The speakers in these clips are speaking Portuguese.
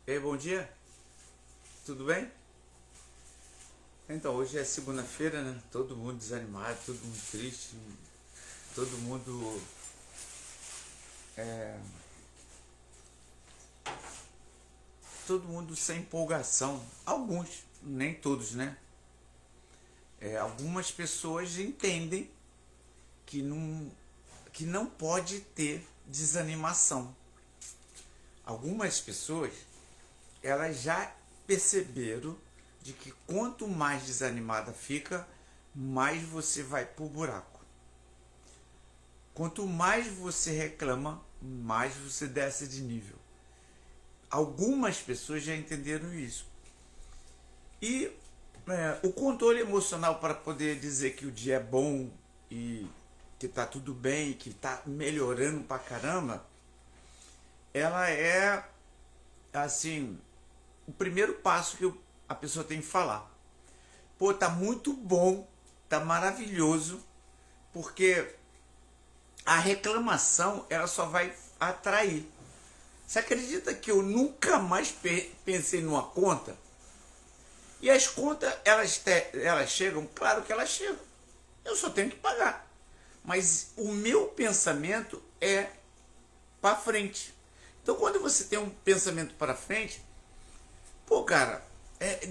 Ei, bom dia, tudo bem? Então, hoje é segunda-feira, né? Todo mundo desanimado, todo mundo triste, todo mundo, é, todo mundo sem empolgação. Alguns, nem todos, né? Algumas pessoas entendem que não pode ter desanimação. Algumas pessoas, elas já perceberam de que quanto mais desanimada fica, mais você vai pro buraco. Quanto mais você reclama, mais você desce de nível. Algumas pessoas já entenderam isso. E o controle emocional para poder dizer que o dia é bom e que tá tudo bem, que tá melhorando pra caramba, ela é assim, o primeiro passo que a pessoa tem que falar. Pô, tá muito bom, tá maravilhoso, porque a reclamação ela só vai atrair. Você acredita que eu nunca mais pensei numa conta? E as contas, elas chegam? Claro que elas chegam. Eu só tenho que pagar. Mas o meu pensamento é para frente. Então, quando você tem um pensamento para frente, pô, cara,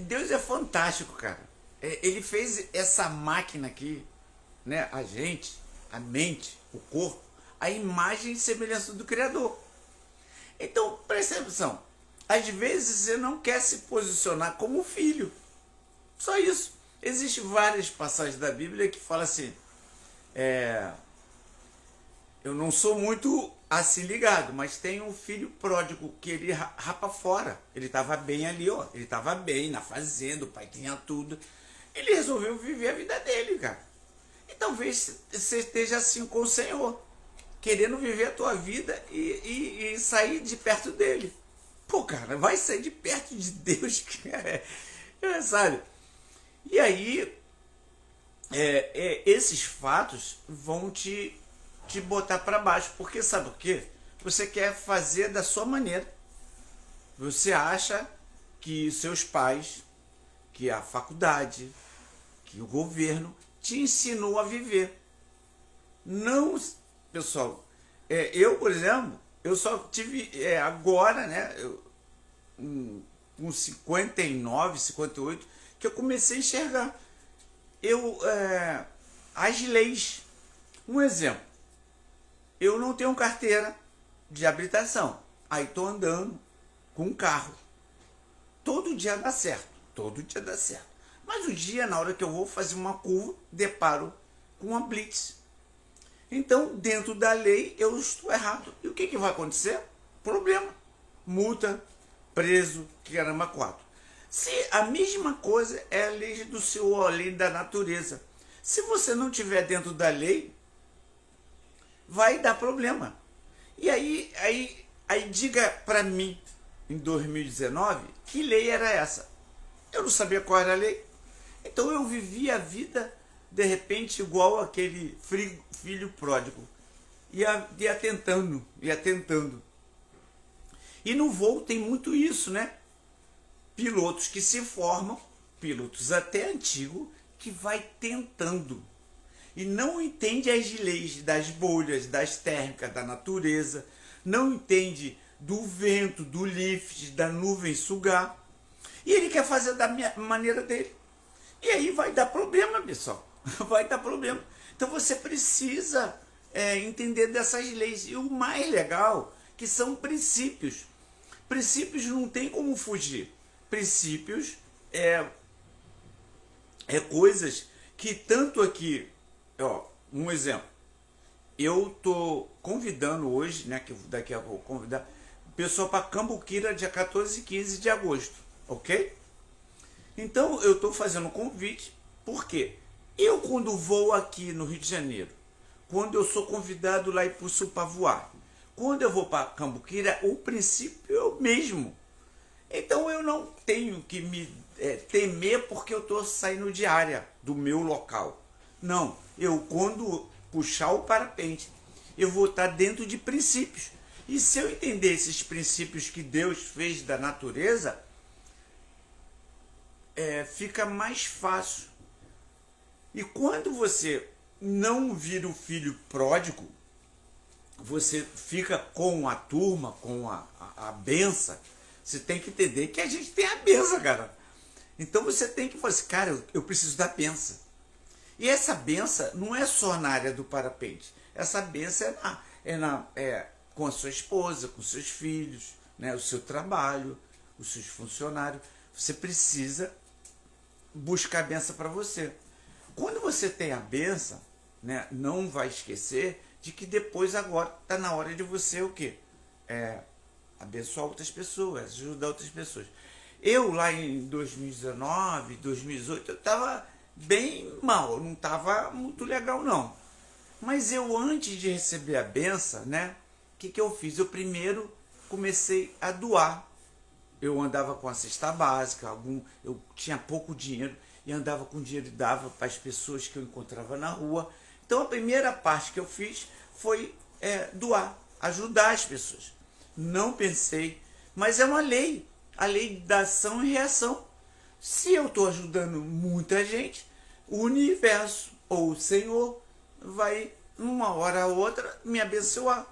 Deus é fantástico, cara. Ele fez essa máquina aqui, né? A gente, a mente, o corpo, a imagem e semelhança do Criador. Então, presta atenção. Às vezes você não quer se posicionar como filho. Só isso. Existem várias passagens da Bíblia que falam assim, eu não sou muito assim ligado, mas tem um filho pródigo que ele rapa fora. Ele estava bem ali, ó. Ele estava bem na fazenda, o pai tinha tudo. Ele resolveu viver a vida dele, cara. E talvez você esteja assim com o Senhor, querendo viver a tua vida e sair de perto dele. Pô, cara, vai sair de perto de Deus, sabe? E aí, esses fatos vão te botar para baixo, porque sabe o quê? Você quer fazer da sua maneira. Você acha que seus pais, que a faculdade, que o governo te ensinou a viver. Não, pessoal. Eu, por exemplo, eu só tive agora, né? Com 59, 58, que eu comecei a enxergar as leis. Um exemplo, eu não tenho carteira de habilitação, aí estou andando com um carro. Todo dia dá certo, todo dia dá certo. Mas o dia, na hora que eu vou fazer uma curva, deparo com uma blitz. Então, dentro da lei, eu estou errado. E o que vai acontecer? Problema. Multa, preso, caramba, 4. Se a mesma coisa é a lei do Senhor, a lei da natureza. Se você não estiver dentro da lei, vai dar problema. E aí diga para mim, em 2019, que lei era essa? Eu não sabia qual era a lei. Então eu vivia a vida, de repente, igual aquele filho pródigo. Ia tentando. E no voo tem muito isso, né? Pilotos que se formam, pilotos até antigos, que vai tentando. E não entende as leis das bolhas, das térmicas, da natureza. Não entende do vento, do lift, da nuvem sugar. E ele quer fazer da maneira dele. E aí vai dar problema, pessoal. Vai dar problema. Então você precisa entender dessas leis. E o mais legal, que são princípios. Princípios não tem como fugir. Princípios é coisas que tanto aqui, ó, um exemplo. Eu tô convidando hoje, né, que daqui a pouco vou convidar o pessoal para Cambuquira dia 14 e 15 de agosto, ok? Então eu estou fazendo um convite, porque eu quando vou aqui no Rio de Janeiro, quando eu sou convidado lá para o Sul para voar, quando eu vou para Cambuquira, o princípio é o mesmo. Então eu não tenho que me temer porque eu estou saindo de área do meu local. Não, eu quando puxar o parapente, eu vou estar dentro de princípios. E se eu entender esses princípios que Deus fez da natureza, fica mais fácil. E quando você não vira o filho pródigo, você fica com a turma, com a benção. Você tem que entender que a gente tem a benção, cara. Então você tem que falar assim, cara, eu preciso da benção. E essa benção não é só na área do parapente. Essa benção é com a sua esposa, com seus filhos, né, o seu trabalho, os seus funcionários. Você precisa buscar a benção para você. Quando você tem a benção, né, não vai esquecer de que depois agora está na hora de você o quê? Abençoar outras pessoas, ajudar outras pessoas. Eu lá em 2019, 2018, eu estava bem mal, não estava muito legal não. Mas eu, antes de receber a benção, né, o que eu fiz? Eu primeiro comecei a doar. Eu andava com a cesta básica, eu tinha pouco dinheiro e andava com dinheiro e dava para as pessoas que eu encontrava na rua. Então a primeira parte que eu fiz foi doar, ajudar as pessoas. Não pensei, mas é uma lei, a lei da ação e reação. Se eu estou ajudando muita gente, o universo ou o Senhor vai, uma hora ou outra, me abençoar.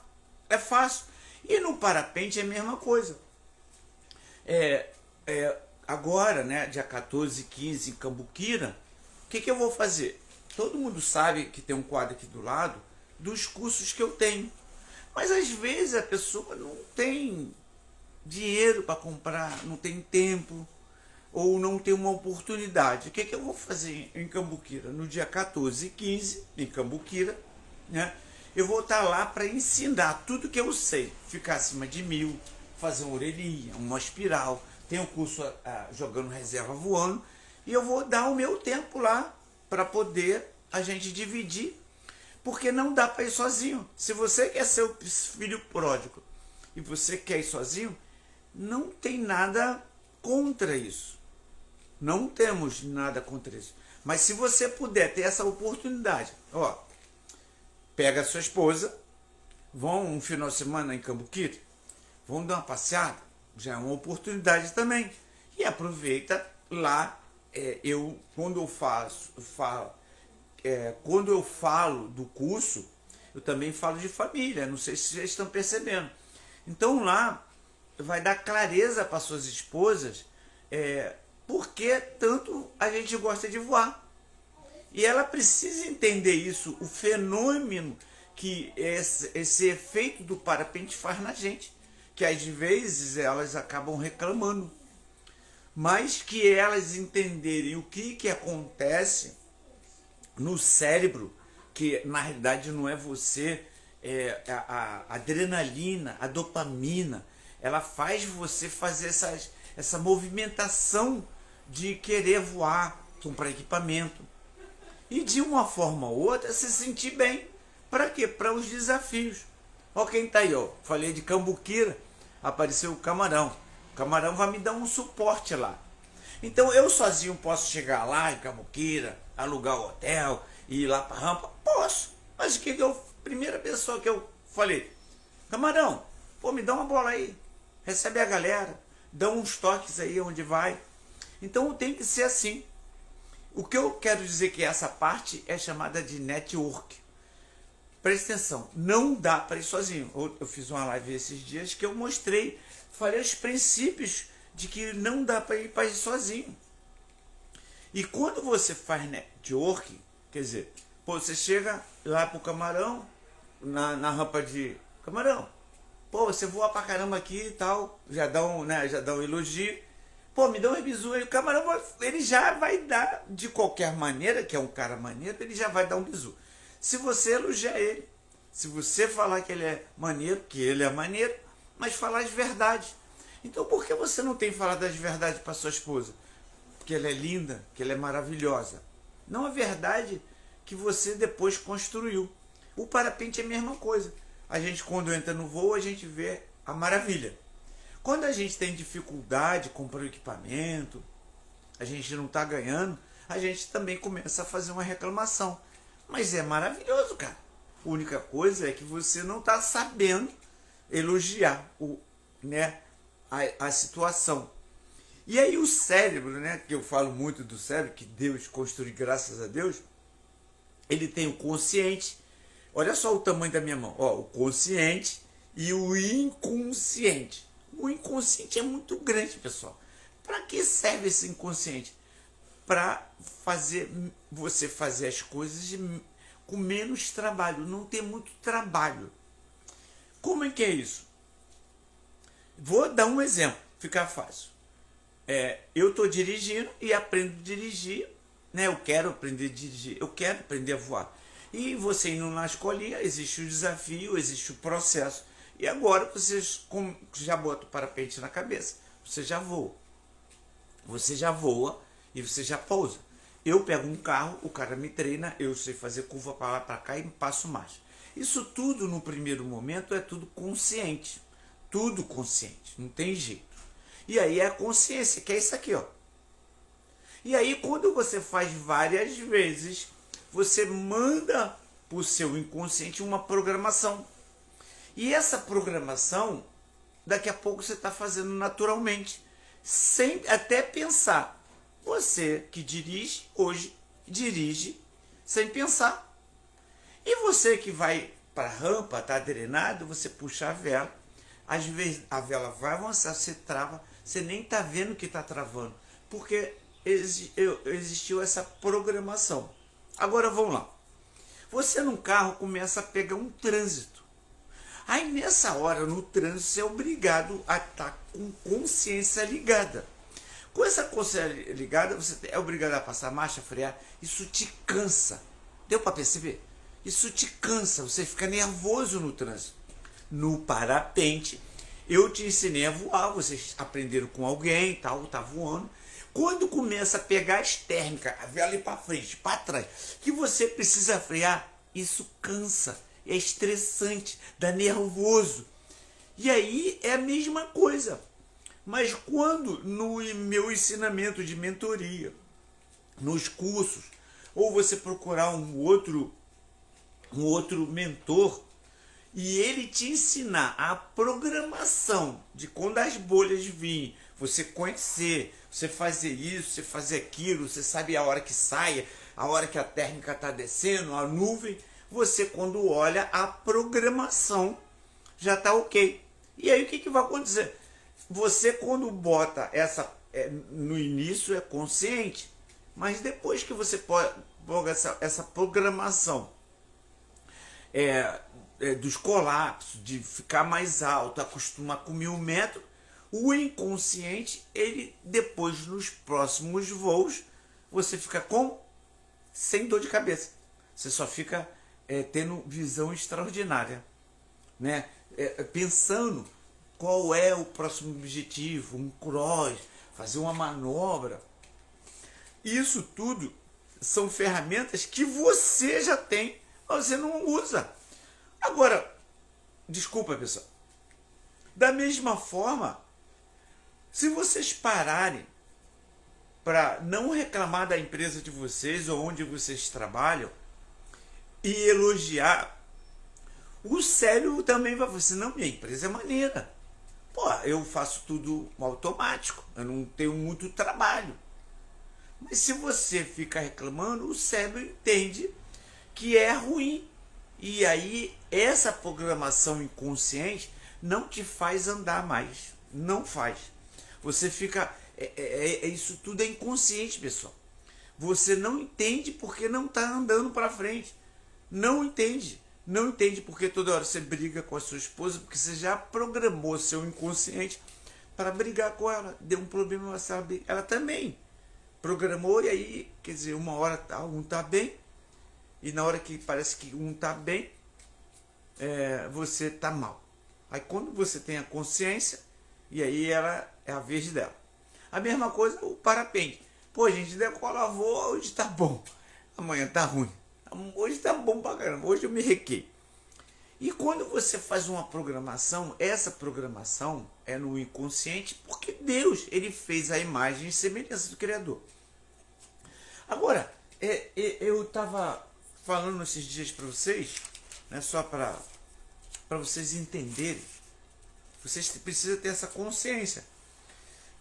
É fácil. E no parapente é a mesma coisa. Agora, né, dia 14 e 15 em Cambuquira, o que eu vou fazer? Todo mundo sabe que tem um quadro aqui do lado dos cursos que eu tenho. Mas às vezes a pessoa não tem dinheiro para comprar, não tem tempo, ou não tem uma oportunidade. O que eu vou fazer em Cambuquira? No dia 14 e 15, em Cambuquira, né, eu vou estar lá para ensinar tudo que eu sei. Ficar acima de 1000, fazer uma orelhinha, uma espiral. Tem um curso jogando reserva voando. E eu vou dar o meu tempo lá para poder a gente dividir. Porque não dá para ir sozinho. Se você quer ser o filho pródigo e você quer ir sozinho, não tem nada contra isso. Não temos nada contra isso. Mas se você puder ter essa oportunidade, pega a sua esposa, vão um final de semana em Cambuquira, vão dar uma passeada, já é uma oportunidade também. E aproveita lá, quando eu falo do curso, eu também falo de família, não sei se vocês estão percebendo. Então lá vai dar clareza para suas esposas porque tanto a gente gosta de voar. E ela precisa entender isso, o fenômeno que esse efeito do parapente faz na gente. Que às vezes elas acabam reclamando. Mas que elas entenderem o que acontece no cérebro, que na realidade não é você, a adrenalina, a dopamina, ela faz você fazer essa movimentação de querer voar, comprar equipamento. E de uma forma ou outra se sentir bem. Para quê? Para os desafios. Ó quem tá aí, ó. Falei de Cambuquira, apareceu o Camarão. O Camarão vai me dar um suporte lá. Então eu sozinho posso chegar lá em Cambuquira, alugar o hotel, ir lá para rampa? Posso. Mas primeira pessoa que eu falei, Camarão, me dá uma bola aí. Recebe a galera, dá uns toques aí onde vai. Então tem que ser assim. O que eu quero dizer que essa parte é chamada de network. Presta atenção, não dá para ir sozinho. Eu fiz uma live esses dias que eu falei os princípios de que não dá para ir sozinho. E quando você faz network, quer dizer, você chega lá pro Camarão, na rampa de Camarão, você voa pra caramba aqui e tal, já dá um elogio. Me dá um bisu aí, o Camarão ele já vai dar, de qualquer maneira, que é um cara maneiro, ele já vai dar um bisu. Se você elogiar ele, se você falar que ele é maneiro, que ele é maneiro, mas falar as verdades. Então por que você não tem falado as verdades para sua esposa? Que ela é linda, que ela é maravilhosa. Não a verdade que você depois construiu. O parapente é a mesma coisa. A gente, quando entra no voo, a gente vê a maravilha. Quando a gente tem dificuldade, comprar o equipamento, a gente não está ganhando, a gente também começa a fazer uma reclamação. Mas é maravilhoso, cara. A única coisa é que você não está sabendo elogiar a situação. E aí o cérebro, que eu falo muito do cérebro, que Deus construiu, graças a Deus, ele tem o consciente. Olha só o tamanho da minha mão. Ó, o consciente e o inconsciente. O inconsciente é muito grande, pessoal. Para que serve esse inconsciente? Para você fazer as coisas com menos trabalho, não ter muito trabalho. Como é que é isso? Vou dar um exemplo, fica fácil. Eu estou dirigindo e aprendo a dirigir, eu quero aprender a dirigir, eu quero aprender a voar. E você indo na escolinha, existe o desafio, existe o processo. E agora você já bota o parapente na cabeça, você já voa. Você já voa e você já pousa. Eu pego um carro, o cara me treina, eu sei fazer curva para lá, para cá e passo mais. Isso tudo no primeiro momento é tudo consciente. Tudo consciente, não tem jeito. E aí é a consciência, que é isso aqui, ó. E aí quando você faz várias vezes, você manda para o seu inconsciente uma programação. E essa programação, daqui a pouco você está fazendo naturalmente, sem até pensar. Você que dirige hoje, dirige sem pensar. E você que vai para a rampa, está drenado, você puxa a vela. Às vezes a vela vai avançar, você trava, você nem está vendo que está travando, porque existiu essa programação. Agora vamos lá. Você num carro começa a pegar um trânsito. Aí nessa hora, no trânsito, você é obrigado a estar com consciência ligada. Com essa consciência ligada, você é obrigado a passar marcha, frear. Isso te cansa. Deu para perceber? Isso te cansa, você fica nervoso no trânsito. No parapente, eu te ensinei a voar, vocês aprenderam com alguém, tal, tá voando. Quando começa a pegar as térmicas, a vela ir para frente, para trás, que você precisa frear, isso cansa, é estressante, dá nervoso. E aí é a mesma coisa. Mas quando no meu ensinamento de mentoria, nos cursos, ou você procurar um outro mentor, e ele te ensinar a programação de quando as bolhas virem, você conhecer, você fazer isso, você fazer aquilo, você sabe a hora que sai, a hora que a térmica está descendo, a nuvem, você quando olha a programação já está ok. E aí o que vai acontecer? Você quando bota no início é consciente, mas depois que você põe essa programação dos colapsos, de ficar mais alto, acostumar com 1000 metros, o inconsciente, ele depois nos próximos voos, você fica sem dor de cabeça. Você só fica tendo visão extraordinária, pensando qual é o próximo objetivo, um cross, fazer uma manobra. Isso tudo são ferramentas que você já tem, mas você não usa. Agora, desculpa, pessoal. Da mesma forma, se vocês pararem para não reclamar da empresa de vocês ou onde vocês trabalham e elogiar, o cérebro também vai falar assim, não, minha empresa é maneira. Pô, eu faço tudo automático, eu não tenho muito trabalho. Mas se você fica reclamando, o cérebro entende que é ruim. E aí, essa programação inconsciente não te faz andar mais. Não faz. Você fica... isso tudo é inconsciente, pessoal. Você não entende porque não está andando para frente. Não entende. Não entende porque toda hora você briga com a sua esposa, porque você já programou seu inconsciente para brigar com ela. Deu um problema, sabe? Ela também programou, e aí, quer dizer, uma hora um tá bem, e na hora que parece que um tá bem, você tá mal. Aí quando você tem a consciência, e aí ela é a vez dela. A mesma coisa o parapente. Pô, gente, decola, voa, hoje tá bom, amanhã tá ruim. Hoje tá bom pra caramba, hoje eu me requei. E quando você faz uma programação, essa programação é no inconsciente, porque Deus, ele fez a imagem e semelhança do Criador. Agora, eu estava falando esses dias para vocês, só para vocês entenderem, Vocês precisam ter essa consciência.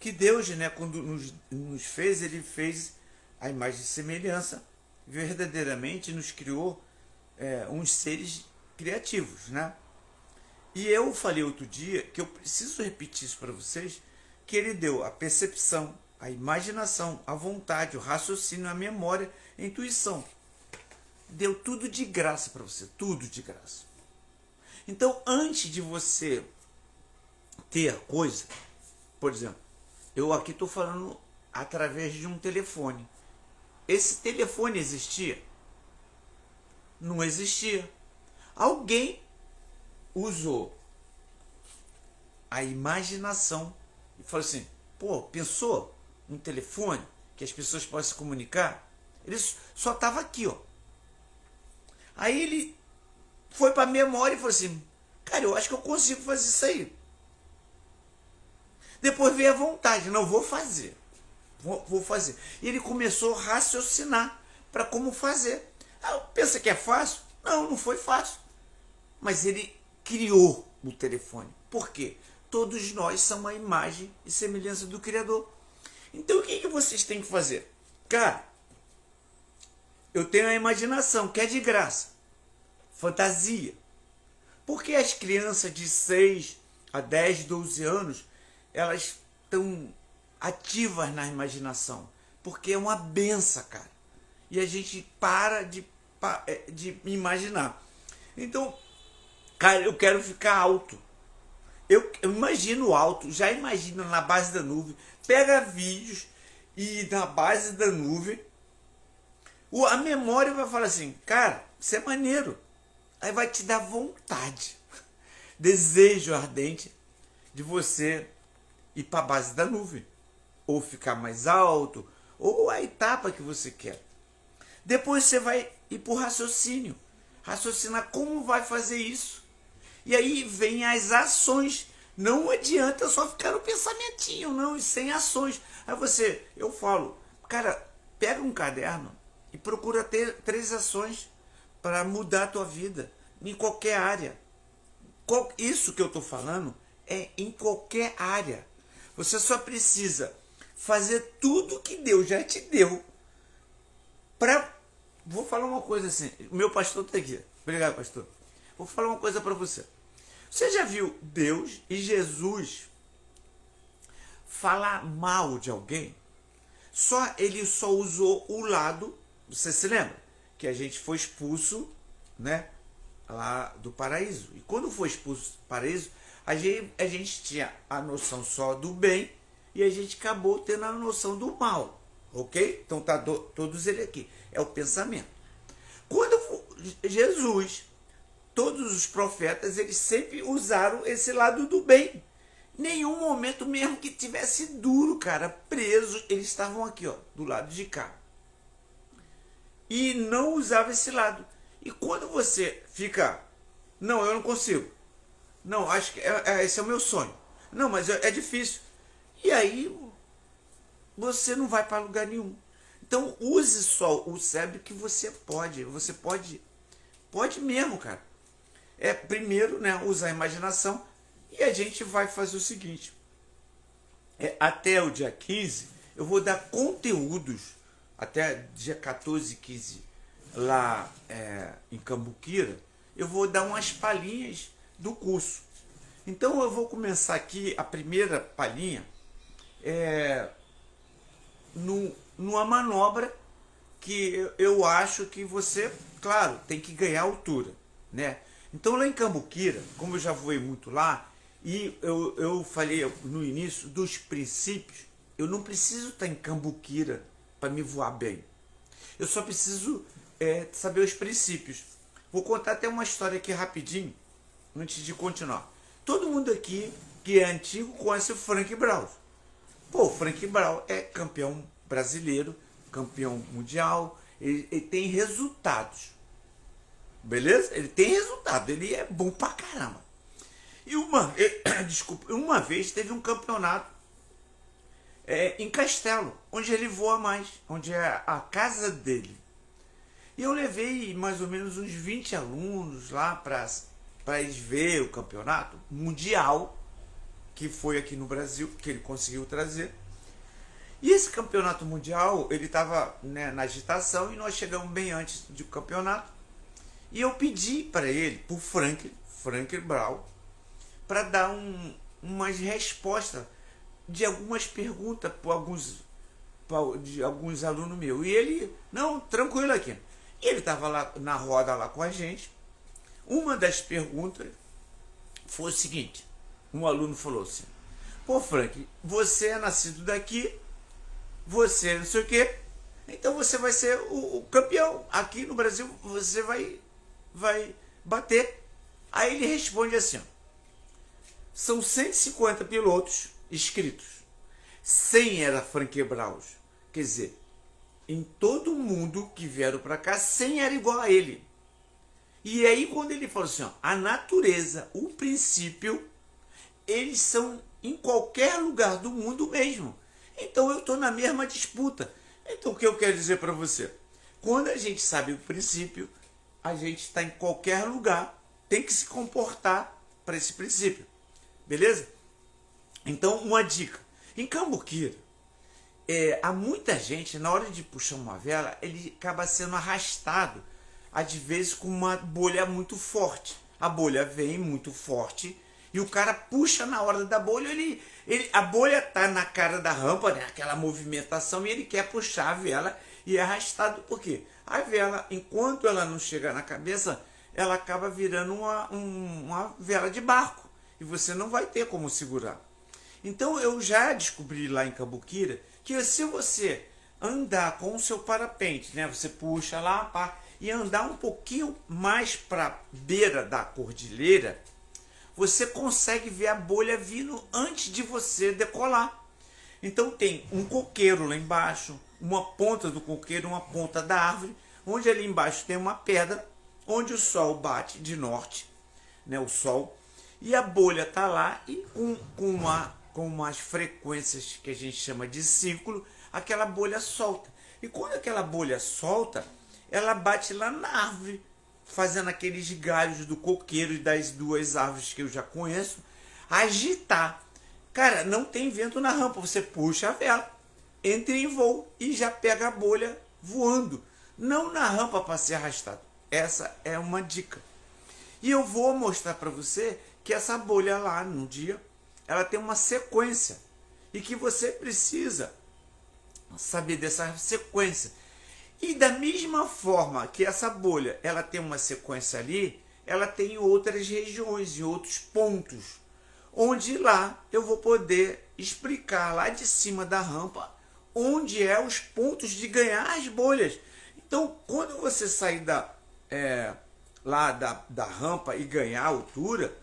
Que Deus, né, quando nos fez, Ele fez a imagem e semelhança. Verdadeiramente nos criou uns seres criativos, né? E eu falei outro dia que eu preciso repetir isso para vocês, que Ele deu a percepção, a imaginação, a vontade, o raciocínio, a memória, a intuição. Deu tudo de graça para você, tudo de graça. Então, antes de você ter coisa, por exemplo, eu aqui estou falando através de um telefone. Esse telefone existia? Não existia. Alguém usou a imaginação e falou assim, pô, pensou um telefone que as pessoas possam se comunicar? Ele só estava aqui, ó. Aí ele foi para a memória e falou assim, cara, eu acho que eu consigo fazer isso aí. Depois veio a vontade, não, vou fazer. Vou fazer. E ele começou a raciocinar para como fazer. Pensa que é fácil? Não, não foi fácil. Mas ele criou o telefone. Por quê? Todos nós somos a imagem e semelhança do Criador. Então o que vocês têm que fazer? Cara, eu tenho a imaginação, que é de graça. Fantasia. Porque as crianças de 6 a 10, 12 anos, elas estão ativas na imaginação. Porque é uma benção, cara. E a gente para de imaginar. Então, cara, eu quero ficar alto. Eu imagino alto, já imagino na base da nuvem. Pega vídeos e na base da nuvem, a memória vai falar assim, cara, isso é maneiro. Aí vai te dar vontade, desejo ardente de você ir para a base da nuvem. Ou ficar mais alto, ou a etapa que você quer. Depois você vai ir para o raciocínio. Raciocinar como vai fazer isso. E aí vem as ações. Não adianta só ficar no pensamentinho, não, e sem ações. Aí eu falo, cara, pega um caderno e procura ter 3 ações para mudar a tua vida, em qualquer área. Isso que eu estou falando é em qualquer área. Você só precisa fazer tudo que Deus já te deu. Vou falar uma coisa assim, o meu pastor está aqui. Obrigado, pastor. Vou falar uma coisa para você. Você já viu Deus e Jesus falar mal de alguém? Ele só usou o lado, você se lembra? Que a gente foi expulso, né, lá do paraíso. E quando foi expulso do paraíso, a gente tinha a noção só do bem e a gente acabou tendo a noção do mal. Ok? Então tá todos ele aqui. É o pensamento. Quando Jesus, todos os profetas, eles sempre usaram esse lado do bem. Nenhum momento, mesmo que tivesse duro, cara, preso, eles estavam aqui, ó, do lado de cá. E não usava esse lado. E quando você fica, não, eu não consigo. Não, acho que esse é o meu sonho. Não, mas é difícil. E aí você não vai para lugar nenhum. Então use só o cérebro que você pode. Você pode mesmo, cara. Primeiro, né, usar a imaginação. E a gente vai fazer o seguinte. Até o dia 15, eu vou dar conteúdos. Até dia 14 e 15, lá em Cambuquira, eu vou dar umas palhinhas do curso. Então eu vou começar aqui, a primeira palhinha, numa manobra que eu acho que você, claro, tem que ganhar altura, né? Então lá em Cambuquira, como eu já voei muito lá, e eu falei no início dos princípios, eu não preciso estar em Cambuquira para me voar bem. Eu só preciso saber os princípios. Vou contar até uma história aqui rapidinho, antes de continuar. Todo mundo aqui que é antigo conhece o Frank Braus. Pô, o Frank Braus é campeão brasileiro, campeão mundial, ele tem resultados. Beleza? Ele tem resultado, ele é bom pra caramba. E uma vez teve um campeonato em Castelo, onde ele voa mais, onde é a casa dele. E eu levei mais ou menos uns 20 alunos lá para eles verem o campeonato mundial, que foi aqui no Brasil, que ele conseguiu trazer. E esse campeonato mundial, ele estava, né, na agitação, e nós chegamos bem antes do campeonato. E eu pedi para ele, por Frank Brown, para dar umas respostas de algumas perguntas de alguns alunos meus. E ele, não, tranquilo aqui. E ele estava lá na roda lá com a gente. Uma das perguntas foi o seguinte: um aluno falou assim: pô, Frank, você é nascido daqui, você não sei o quê, então você vai ser o campeão. Aqui no Brasil você vai bater. Aí ele responde assim: ó, são 150 pilotos inscritos, 100 era Frank Brown. Quer dizer, em todo mundo que vieram para cá, 100 era igual a ele. E aí quando ele falou assim, ó, a natureza, o princípio, eles são em qualquer lugar do mundo mesmo. Então eu estou na mesma disputa. Então o que eu quero dizer para você? Quando a gente sabe o princípio, a gente está em qualquer lugar, tem que se comportar para esse princípio. Beleza? Então, uma dica. Em Cambuquira, há muita gente, na hora de puxar uma vela, ele acaba sendo arrastado, às vezes com uma bolha muito forte. A bolha vem muito forte e o cara puxa na hora da bolha, a bolha está na cara da rampa, né, aquela movimentação, e ele quer puxar a vela e é arrastado. Por quê? A vela, enquanto ela não chega na cabeça, ela acaba virando uma vela de barco e você não vai ter como segurar. Então eu já descobri lá em Cambuquira que se você andar com o seu parapente, né, você puxa lá, pá, e andar um pouquinho mais para a beira da cordilheira, você consegue ver a bolha vindo antes de você decolar. Então tem um coqueiro lá embaixo, uma ponta do coqueiro, uma ponta da árvore, onde ali embaixo tem uma pedra, onde o sol bate de norte, né, o sol, e a bolha está lá e com umas frequências que a gente chama de ciclo, aquela bolha solta. E quando aquela bolha solta, ela bate lá na árvore, fazendo aqueles galhos do coqueiro e das duas árvores que eu já conheço, agitar. Cara, não tem vento na rampa, você puxa a vela, entra em voo e já pega a bolha voando. Não na rampa para ser arrastado. Essa é uma dica. E eu vou mostrar para você que essa bolha lá no dia, ela tem uma sequência e que você precisa saber dessa sequência. E da mesma forma que essa bolha, ela tem uma sequência ali, ela tem outras regiões e outros pontos, onde lá eu vou poder explicar lá de cima da rampa onde é os pontos de ganhar as bolhas. Então, quando você sair lá da rampa e ganhar a altura,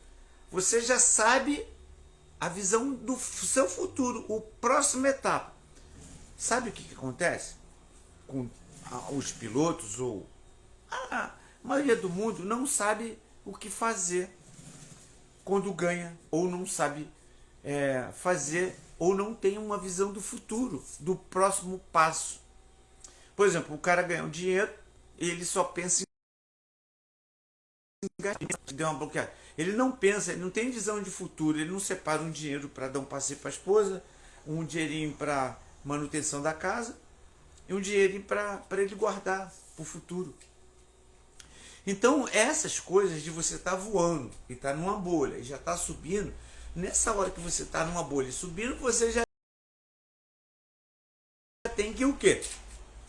você já sabe a visão do seu futuro, o próximo etapa. Sabe o que acontece com os pilotos, ou a maioria do mundo não sabe o que fazer quando ganha, ou não sabe fazer, ou não tem uma visão do futuro, do próximo passo. Por exemplo, o cara ganha um dinheiro, ele só pensa em gastar, deu uma bloqueada. Ele não pensa, ele não tem visão de futuro, ele não separa um dinheiro para dar um passeio para a esposa, um dinheirinho para manutenção da casa, e um dinheirinho para ele guardar para o futuro. Então, essas coisas de você estar voando e estar numa bolha e já estar subindo, nessa hora que você está numa bolha e subindo, você já tem que o quê?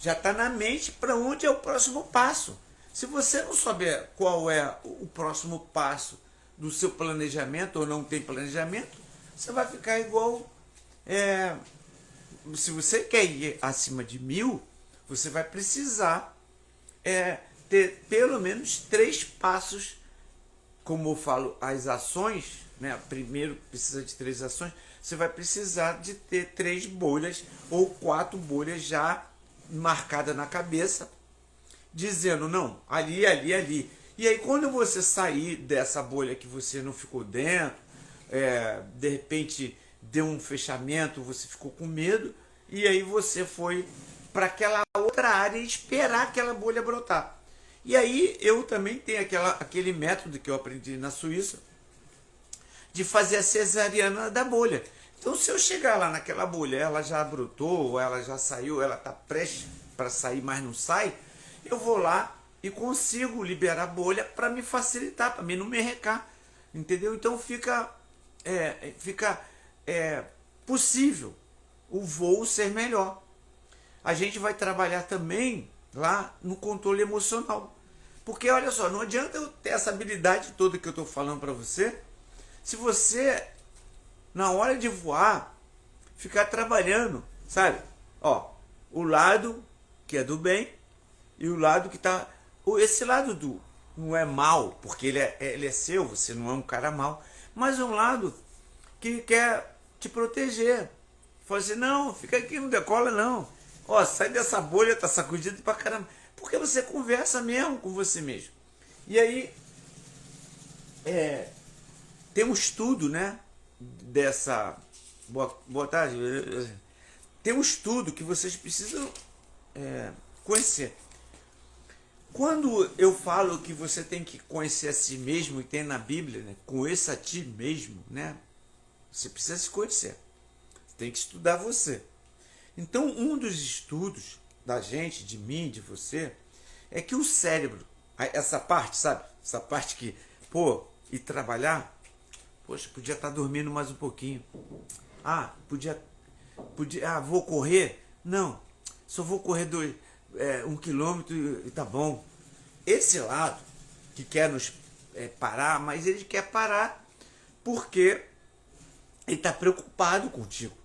Já está na mente para onde é o próximo passo. Se você não souber qual é o próximo passo do seu planejamento, ou não tem planejamento, você vai ficar igual... se você quer ir acima de 1000, você vai precisar ter pelo menos 3 passos, como eu falo, as ações, né? Primeiro precisa de 3 ações, você vai precisar de ter 3 bolhas ou 4 bolhas já marcadas na cabeça, dizendo, não, ali, ali, ali. E aí quando você sair dessa bolha que você não ficou dentro, de repente deu um fechamento, você ficou com medo, e aí você foi para aquela outra área e esperar aquela bolha brotar. E aí eu também tenho aquele método que eu aprendi na Suíça, de fazer a cesariana da bolha. Então, se eu chegar lá naquela bolha, ela já brotou, ou ela já saiu, ela está prestes para sair, mas não sai, eu vou lá e consigo liberar a bolha para me facilitar, para mim não me recar, entendeu? Então fica possível o voo ser melhor. A gente vai trabalhar também lá no controle emocional. Porque olha só, não adianta eu ter essa habilidade toda que eu estou falando para você, se você, na hora de voar, ficar trabalhando, sabe? Ó, o lado que é do bem e o lado que tá... Esse lado do não é mal, porque ele é seu, você não é um cara mal, mas um lado que quer te proteger. Fala assim, não, fica aqui, não decola não. Ó, sai dessa bolha, tá sacudido pra caramba. Porque você conversa mesmo com você mesmo. E aí, tem um estudo, né, dessa... Boa tarde. Tem um estudo que vocês precisam conhecer. Quando eu falo que você tem que conhecer a si mesmo, e tem na Bíblia, né, conheça a ti mesmo, né, você precisa se conhecer. Você tem que estudar você. Então, um dos estudos da gente, de mim, de você, é que o cérebro, essa parte, sabe? Essa parte que, ir trabalhar, poxa, podia estar dormindo mais um pouquinho. Podia, vou correr? Não, só vou correr 1 quilômetro e tá bom. Esse lado que quer nos parar, mas ele quer parar porque ele está preocupado contigo.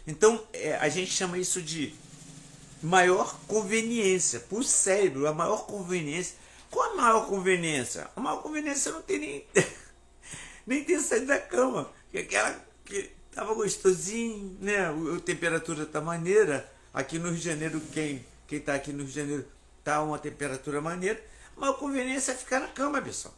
Então, a gente chama isso de maior conveniência. Para o cérebro, a maior conveniência. Qual a maior conveniência? A maior conveniência não tem nem ter saído da cama. Que aquela que estava gostosinho, né? A temperatura tá maneira. Aqui no Rio de Janeiro, quem está aqui no Rio de Janeiro, tá uma temperatura maneira. A maior conveniência é ficar na cama, pessoal.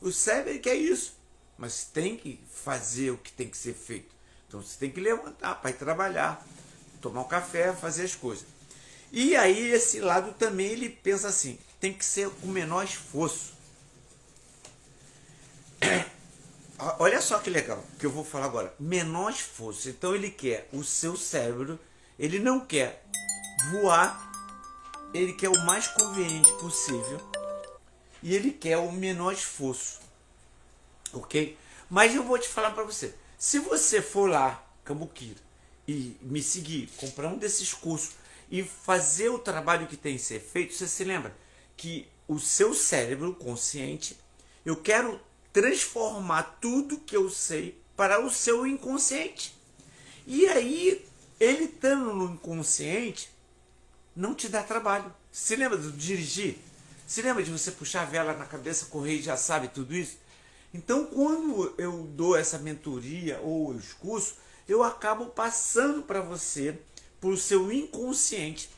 O cérebro quer isso. Mas tem que fazer o que tem que ser feito. Então você tem que levantar para ir trabalhar, tomar um café, fazer as coisas. E aí esse lado também ele pensa assim, tem que ser o menor esforço. Olha só que legal que eu vou falar agora. Menor esforço. Então ele quer o seu cérebro, ele não quer voar, ele quer o mais conveniente possível e ele quer o menor esforço. Ok? Mas eu vou te falar para você. Se você for lá, Cambuquira, e me seguir, comprar um desses cursos e fazer o trabalho que tem que ser feito, você se lembra que o seu cérebro consciente, eu quero transformar tudo que eu sei para o seu inconsciente. E aí, ele estando no inconsciente, não te dá trabalho. Você lembra de dirigir? Você lembra de você puxar a vela na cabeça, correr e já sabe tudo isso? Então, quando eu dou essa mentoria ou os cursos, eu acabo passando para você, para o seu inconsciente,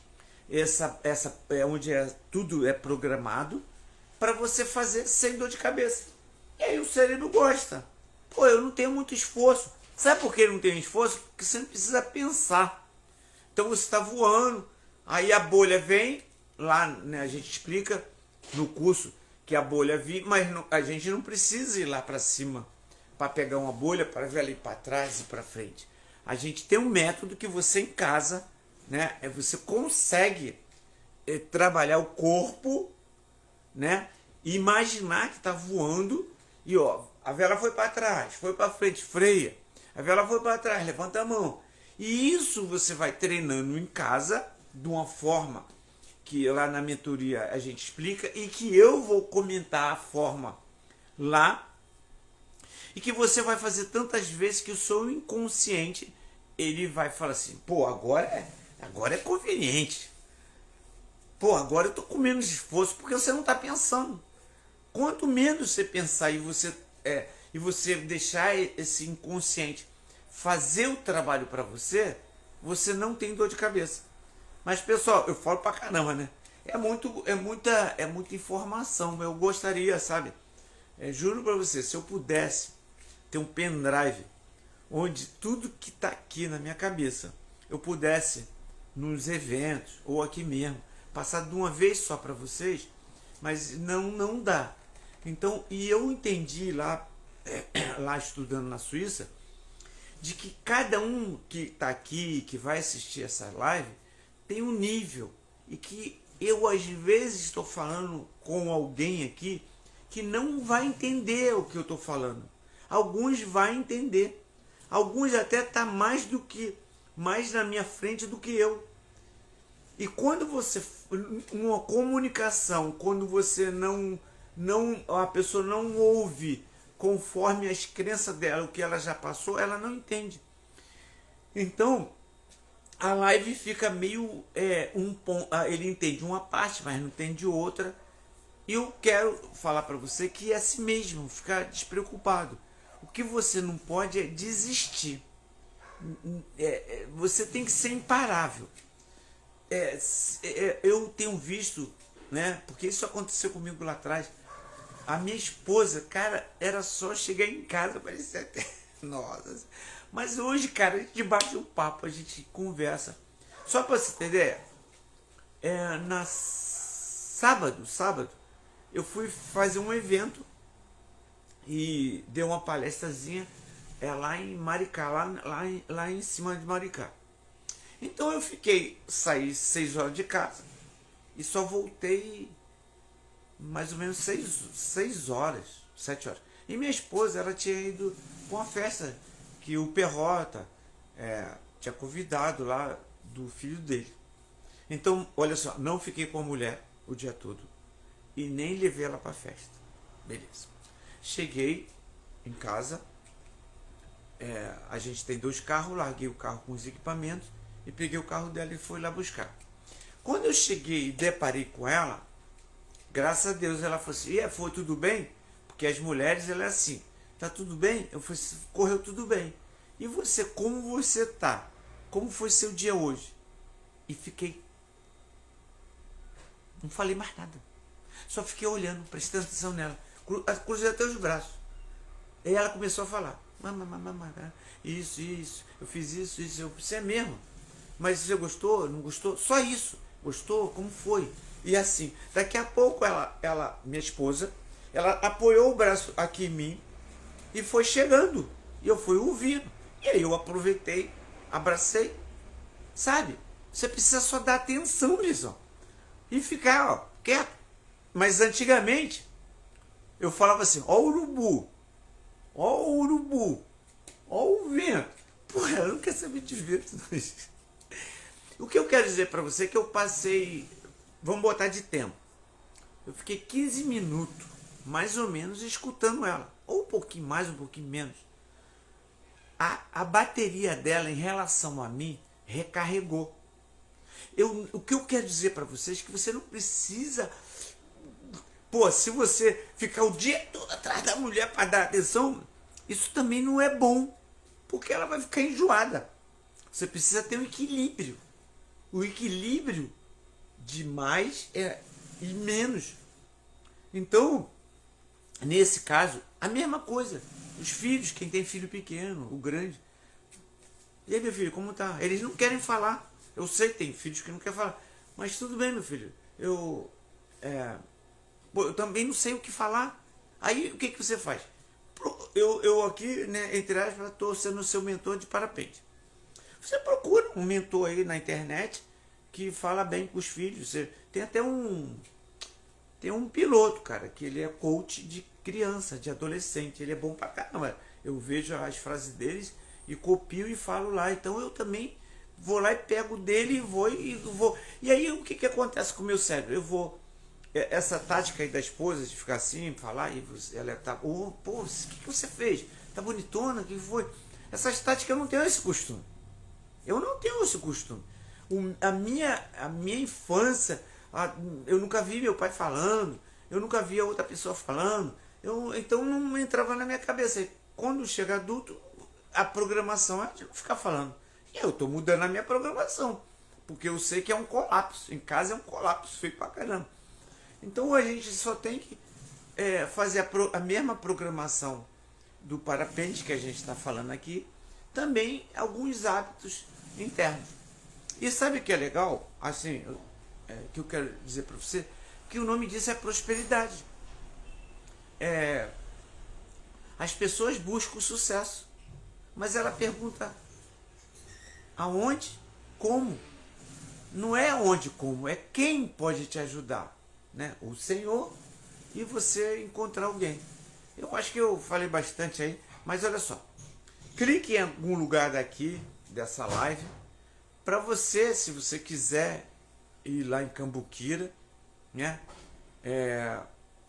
onde tudo é programado, para você fazer sem dor de cabeça. E aí o cérebro gosta. Eu não tenho muito esforço. Sabe por que não tem esforço? Porque você não precisa pensar. Então você está voando, aí a bolha vem, lá, né, a gente explica no curso que a bolha vem, mas a gente não precisa ir lá para cima para pegar uma bolha, para ver ali para trás e para frente. A gente tem um método que você em casa, né, você consegue trabalhar o corpo, né, e imaginar que está voando e a vela foi para trás, foi para frente, freia. A vela foi para trás, levanta a mão. E isso você vai treinando em casa de uma forma que lá na mentoria a gente explica e que eu vou comentar a forma lá e que você vai fazer tantas vezes que o seu inconsciente ele vai falar assim, agora é conveniente. Agora eu tô com menos esforço porque você não está pensando. Quanto menos você pensar e você deixar esse inconsciente fazer o trabalho para você, você não tem dor de cabeça. Mas pessoal, eu falo pra caramba, né? É muita informação. Eu gostaria, sabe? Juro pra você, se eu pudesse ter um pendrive onde tudo que tá aqui na minha cabeça eu pudesse, nos eventos ou aqui mesmo, passar de uma vez só para vocês, mas não dá. Então, e eu entendi lá lá estudando na Suíça, de que cada um que está aqui, que vai assistir essa live, tem um nível. E que eu, às vezes, estou falando com alguém aqui que não vai entender o que eu estou falando. Alguns vão entender. Alguns até tá mais na minha frente do que eu. E quando você, uma comunicação, quando você a pessoa não ouve conforme as crenças dela, o que ela já passou, ela não entende. Então, a live fica meio ele entende uma parte, mas não entende outra. E eu quero falar para você que é assim mesmo, ficar despreocupado. O que você não pode é desistir. Você tem que ser imparável. Eu tenho visto, né? Porque isso aconteceu comigo lá atrás. A minha esposa, cara, era só chegar em casa, parecia até. Nossa. Mas hoje, cara, a gente bate um papo, a gente conversa. Só pra você ter ideia, na sábado, eu fui fazer um evento e deu uma palestrazinha lá em Maricá, lá em cima de Maricá. Então eu saí 6 horas de casa e só voltei mais ou menos 6 horas, 7 horas. E minha esposa, ela tinha ido para uma festa que o Perrota tinha convidado lá do filho dele. Então, olha só, não fiquei com a mulher o dia todo e nem levei ela para a festa. Beleza. Cheguei em casa, a gente tem 2 carros, larguei o carro com os equipamentos e peguei o carro dela e fui lá buscar. Quando eu cheguei e deparei com ela, graças a Deus, ela falou assim, foi tudo bem? Porque as mulheres, ela é assim, tá tudo bem? Eu falei, correu tudo bem. E você, como você tá? Como foi seu dia hoje? E fiquei, não falei mais nada. Só fiquei olhando, prestando atenção nela. Cruzei até os braços. E ela começou a falar, mamãe, isso, eu fiz isso, você é mesmo? Mas você gostou, não gostou? Só isso. Gostou? Como foi? E assim, daqui a pouco minha esposa, ela apoiou o braço aqui em mim e foi chegando. E eu fui ouvindo. E aí eu aproveitei, abracei. Sabe? Você precisa só dar atenção nisso. E ficar, quieto. Mas antigamente, eu falava assim, ó o urubu, ó o vento. Porra, eu não quero saber de vento. O que eu quero dizer para você é que eu passei, vamos botar de tempo. Eu fiquei 15 minutos, mais ou menos, escutando ela. Ou um pouquinho mais, um pouquinho menos. A bateria dela em relação a mim recarregou. O que eu quero dizer para vocês é que você não precisa... se você ficar o dia todo atrás da mulher para dar atenção, isso também não é bom. Porque ela vai ficar enjoada. Você precisa ter um equilíbrio. O equilíbrio de mais e menos. Então, nesse caso, a mesma coisa. Os filhos, quem tem filho pequeno, o grande. E aí, meu filho, como tá? Eles não querem falar. Eu sei que tem filhos que não querem falar. Mas tudo bem, meu filho. Eu também não sei o que falar. Aí, o que você faz? Eu aqui, né, entre aspas, estou sendo seu mentor de parapente. Você procura um mentor aí na internet que fala bem com os filhos. Tem até tem um piloto, cara, que ele é coach de criança, de adolescente. Ele é bom pra caramba. Eu vejo as frases deles e copio e falo lá. Então eu também vou lá e pego dele e vou. E aí o que acontece com o meu cérebro? Eu vou... Essa tática aí da esposa de ficar assim, falar, e ela tá... o que você fez? Tá bonitona? O que foi? Essas táticas eu não tenho esse costume. Eu não tenho esse costume. A minha infância, eu nunca vi meu pai falando, eu nunca vi a outra pessoa falando, então não entrava na minha cabeça. E quando chega adulto, a programação é de não ficar falando. E eu estou mudando a minha programação, porque eu sei que é um colapso. Em casa é um colapso feio pra caramba. Então a gente só tem que fazer a mesma programação do parapente que a gente está falando aqui, também alguns hábitos internos. E sabe o que é legal? Assim, que eu quero dizer para você, que o nome disso é prosperidade. As pessoas buscam o sucesso, mas ela pergunta aonde, como. Não é onde, como, é quem pode te ajudar, né? O Senhor e você encontrar alguém. Eu acho que eu falei bastante aí, mas olha só. Clique em algum lugar daqui, dessa live, para você, se você quiser ir lá em Cambuquira, né?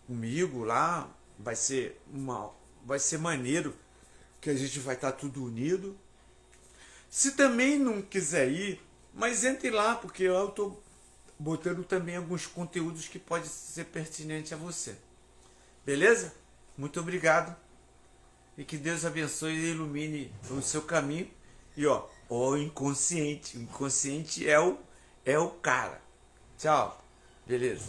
Comigo lá, vai ser maneiro, que a gente vai estar tudo unido. Se também não quiser ir, mas entre lá, porque eu estou botando também alguns conteúdos que podem ser pertinentes a você. Beleza? Muito obrigado. E que Deus abençoe e ilumine o seu caminho. E o inconsciente. O inconsciente é o cara. Tchau. Beleza.